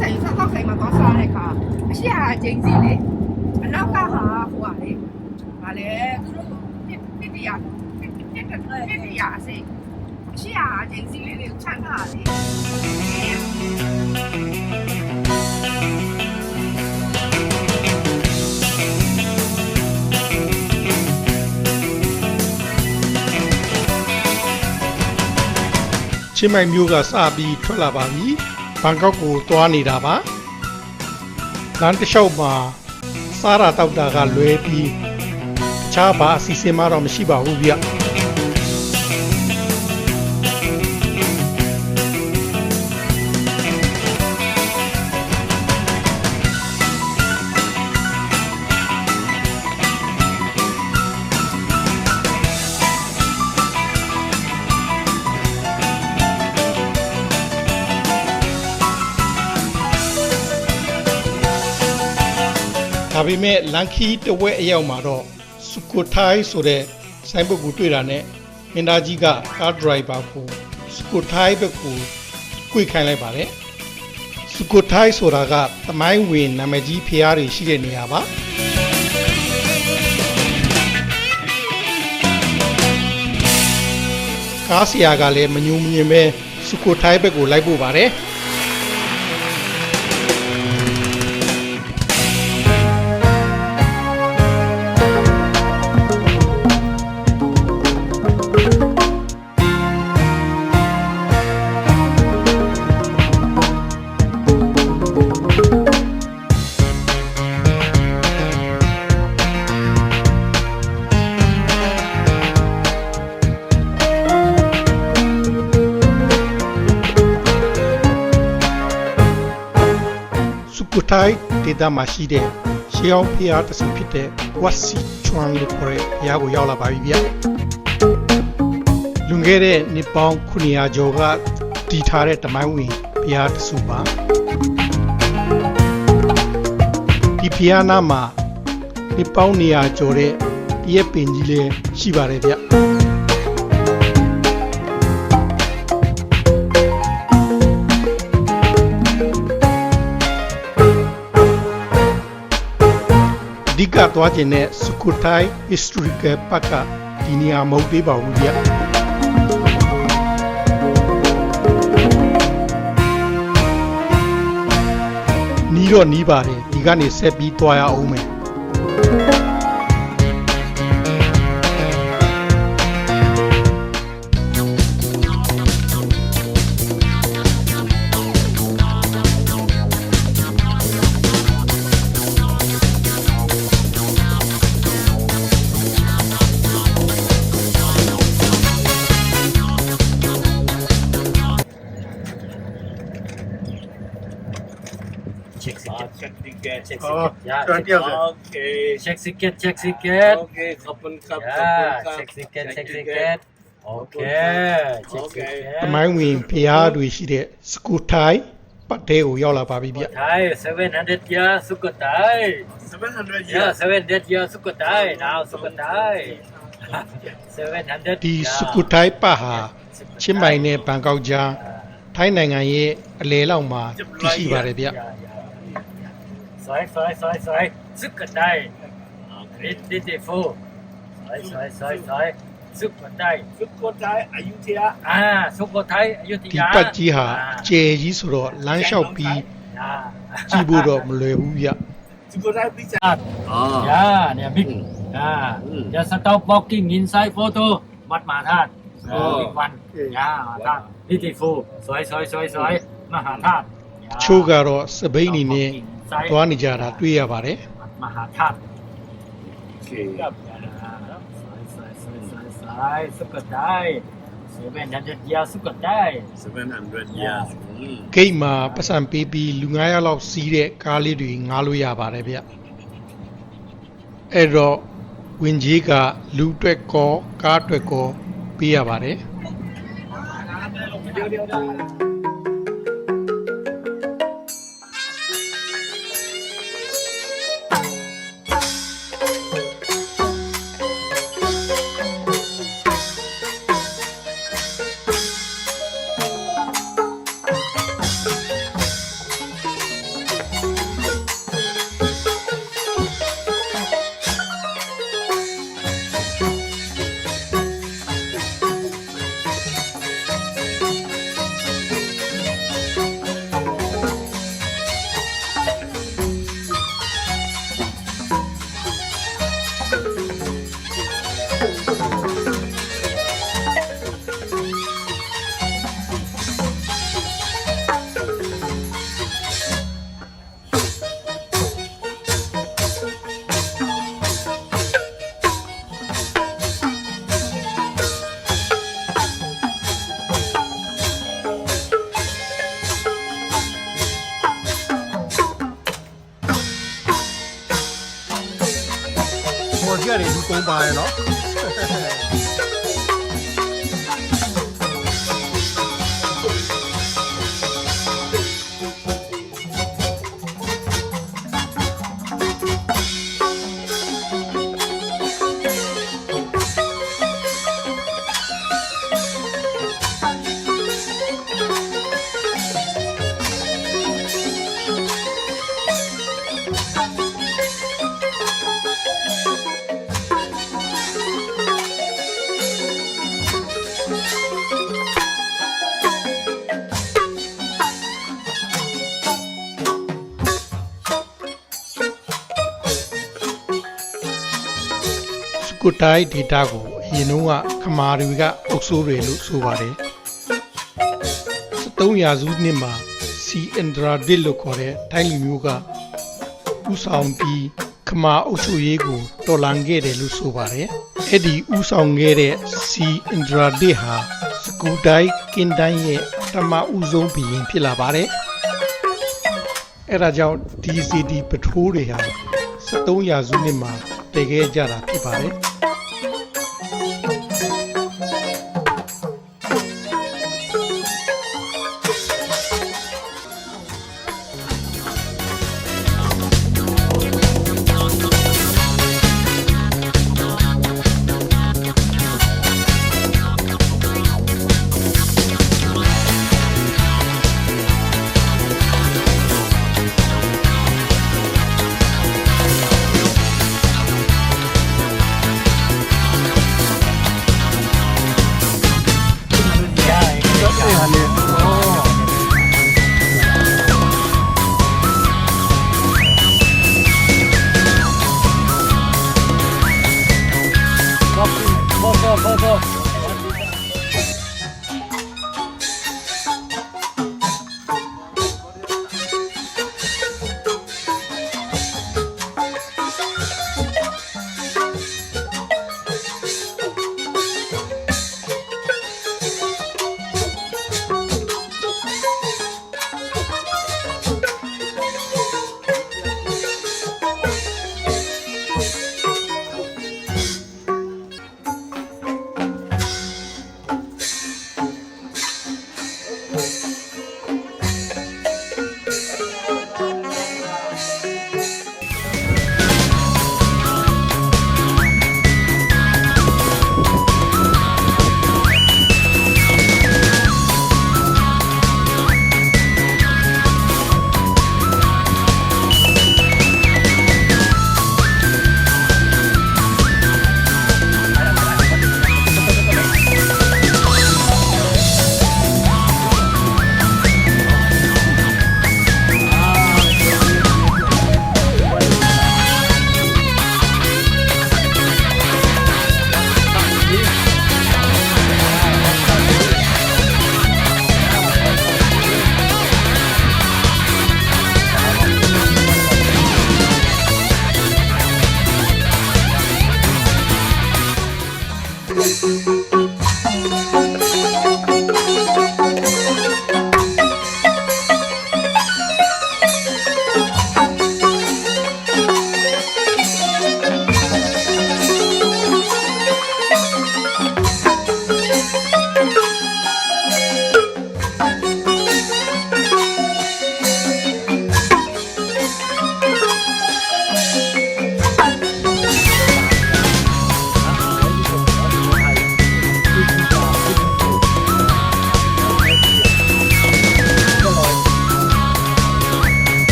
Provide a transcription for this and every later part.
ဆိုင်ဆောက်ဆိုင်မှာသွားစားတဲ့အခါအရှိဟာကျင်းစီလေအနောက်ကဟာဟိုပါလေဗာလေသူတို့တစ်တရားအစိအရှိဟာကျင်းစီလေးတွေချမ်းသာလေချင်းမိုင်မျိုးကစပြီးထွက်လာပါပြီဘန်ကောက်ကိုသွားနေတာပါလမ်းတစ်လျှောက်မှာစားရတောက်တာကလွဲပြီးတခြားဘာအစီအစဉ်မှတော့မရှိပါဘူးဗျဒါပေမဲ့လန်ခီတဝက်အရောက်မှာတော့စုကိုထိုင်းဆိုတဲ့ဆိုင်းဘုတ်ကိုတွေ့တာနဲ့မင်းသားကြီးကကားဒရိုင်ဘာကိုစုကိုထိုင်းဘက်ကိုကြွေခိုင်းလိုက်ပါတယ်စုကိုထိုင်းဆိုတာကသမိုင်းဝင်နာမည်ကြီးဖျားတွေရှိတဲ့နေရာပါကားဆရာကလည်းမညူမညင်ပဲစုကိုထိုင်းဘက်ကိုလိုက်ပို့ပါတယ်ကိုထိုင်းဒေသမှာရှိတဲ့ရှေးအောင်ဖျားတစ်စုဖြစ်တဲ့ဝတ်စီချွမ်လို့ခေါ်တဲ့ဘုရားကိုရောက်လာပါပြီဗျလွန်ခဲ့တဲ့နှစ်ပေါင်း900ကျော်ကတည်ထားတဲ့တမိုင်းဝင်ဘုရားတစ်စုပါဒီဘုရားနာမှာနှစ်ပေါင်း100ကျော်တဲ့တရက်ပင်ကြီးလေးရှိပါတယ်ဗျအဓိကသွားခြင်းနဲ့စကူထိုင်း Historical Park ကဒီနေရာမဟုတ်သေးပါဘူးဗျနီးတော့နီးပါတယ်ဒီကနေဆက်ပြီးသွားရအောင်မယ်check ticket. Yeah. Okay. Check ticket. Okay. Open cup. Yeah. Check ticket. Okay. Check Okay. ticket. တမိုင်းဝင်ဖျားတွေရှိတဲ့စကူထိုင်းပတ်တဲကိုရောက်လာပါပြီဗျ Thai 700 year Sukhothai. 700 Yeah, years. 700 year Sukhothai. Now Sukhothai. 700. ဒီစကူထိုင်းပတ်ဟာချင်းမိုင်နဲ့ဘန်ကောက်ကြားထိုင်းနိုင်ငံရဲ့အလယ်လောက်မှာတည်ရှိပါတယ်ဗျ Sorry. Sukhothai. Beautiful. Sorry. Sukhothai. Sukhothai, Ayutthaya. Sukhothai အယုဒ္ဓ ဒီ ယ ပတ်ကြီးဟာအကျယ်ကြီးဆိုတော့လမ်းလျှောက်ပြီးကြည့်ဖို့တော့မလွယ်ဘူးဗျ Sukhothai pizza. Yeah, they're big. Just stop walking inside photo. Wat Mahathat. Big one. Yeah, Mahathat. Beautiful. สวย Mahathat. ချို့ကတော့စပိန်နေနဲ့သွားနေကြတာတွေ့ရပါတယ် Mahathat. Okay. Soi. Sukhothai. 700 year Sukhothai. 700 years. ဂိတ်မှာပတ်စံပေးပြီးလူ900လောက်စီးတဲ့ကားလေးတွေငားလို့ရပါတယ်ဗျအဲ့တော့ဝင်ကြီးကလူအတွက်ကောကားအတွက်ကောပေးရပါတယ် က တွေလူကုန်ပါရနော်ကိုတိုင်းဒေတာကိုအရင်တုန်းကခမာတွေကအုပ်စိုးတွေလို့ဆိုပါတယ်73ရာစုနှစ်မှာစီအန်ဒရာဒစ်လို့ခေါ်တဲ့တိုင်းလူမျိုးကဥဆောင်ပြီးခမာအုပ်ချုပ်ရေးကိုတော်လှန်ခဲ့တယ်လို့ဆိုပါတယ်အဲ့ဒီဥဆောင်ခဲ့တဲ့စီအန်ဒရာဒစ်ဟာစကူတိုင်းကင်တိုင်းရဲ့ပထမဦးဆုံးဘုရင်ဖြစ်လာပါတယ်အဲ့ဒါကြောင့်ဒီစီဒီပထိုးတွေဟာ73ရာစုနှစ်မှာတည်ခဲ့ကြတာဖြစ်ပါတယ်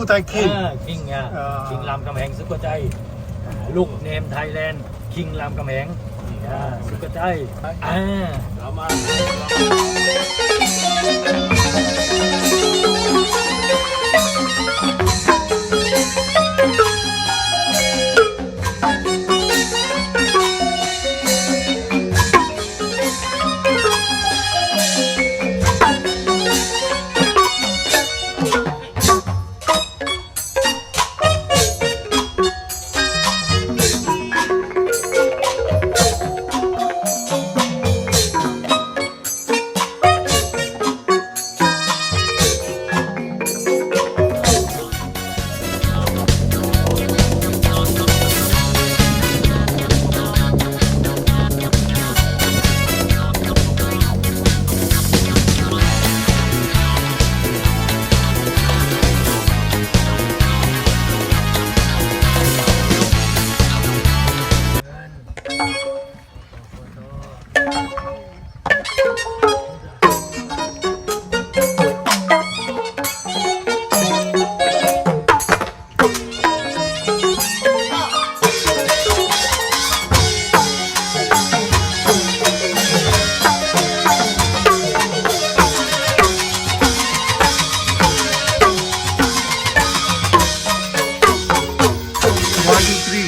ไทยคิง คิงอ่ะ คิงรามคำแหงสุโขทัยลูกเนมไทยแลนด์คิงรามคำแหงสุโขทัยเอามา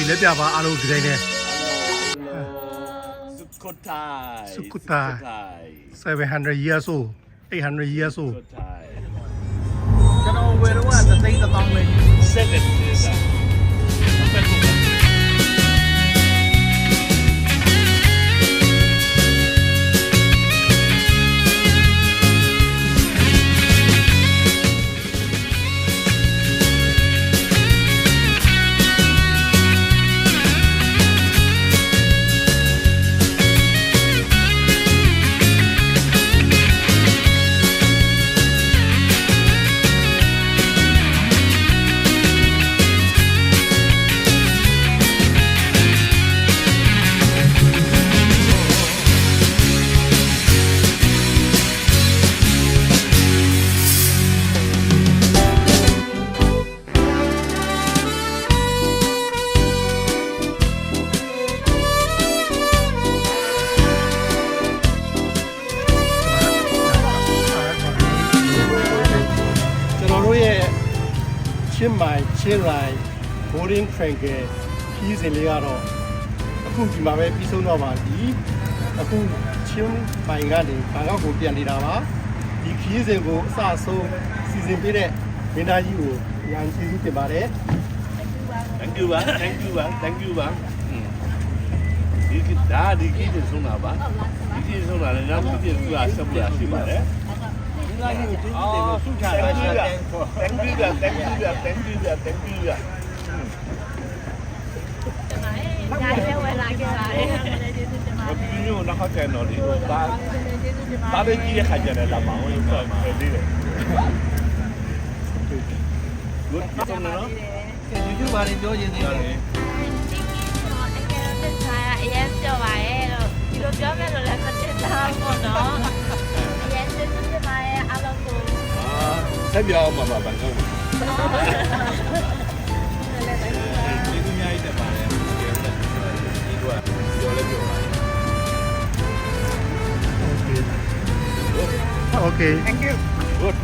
လက်ပြပါအားလုံးဒီတိုင်းနဲ့ สุโขทัย สุโขทัย 700 years old 800 years สุ old โขทัย ကျွန်တော်ဝယ်တော့ကသိန်း1000ပဲ เส้นเด็ดเลยนะเป็นลูก ကျွန်တော်တို့ရဲ့ချင်းမိုင်ချင်းရိုင် boarding train ကခီးစဉ်လေးကတော့အခုဒီမှာပဲပြီးဆုံးတော့ပါပြီအခုချင်းမိုင်ကနေဘာကောက်ကိုပြန်နေတာပါဒီခီးစဉ်ကိုအစအဆုံးစီစဉ်ပေးတဲ့မင်းသားကြီးကိုရန်ကျေးဇူးတင်ပါတယ် thank you ပါ thank you ပါ thank you ပါဒီဒါဒီကြီးတွေဆုံးတာပါဒီကြီးဆုံးတာလည်းနောက်တစ်ပြည့်သူကဆက်ပြရှိပါတယ် လာရင်ကျေးဇူးတင်လို့ဆုချတာ thank you ပါ thank you ပါ thank you ပါ thank you ပါ thank you ပါ ညာရဲဝယ်လာခဲ့ပါတယ်။ကျေးဇူးတင်ပါတ ဒီ ယ် မျိုးနောက်ခါကျတော့ဒီဒါ ။ကျေးဇူးတင်ပါ ဒါလေးကြီးတဲ့ခါကျတော့လာမအောင်လို့ပြောတယ်လေ good ဆုံးနော် ဒီလိုပါလေပြောရင်သေးတယ် ။အကယ်လို့ဆိုင်အရင်ပြောပါရဲ့လို့ဒီလိုပြောမယ်လို့လည်းမသိတာပေါ့နော်။အရင်ကျေးဇူးတင်ပါရဲ့အားလုံးကို ဆက်ပြောမှာပါဘာကောင်း ကျေးဇူးများကြီးတက်ပါတယ်ဒီကပြောလဲပြောပါ Okay thank you good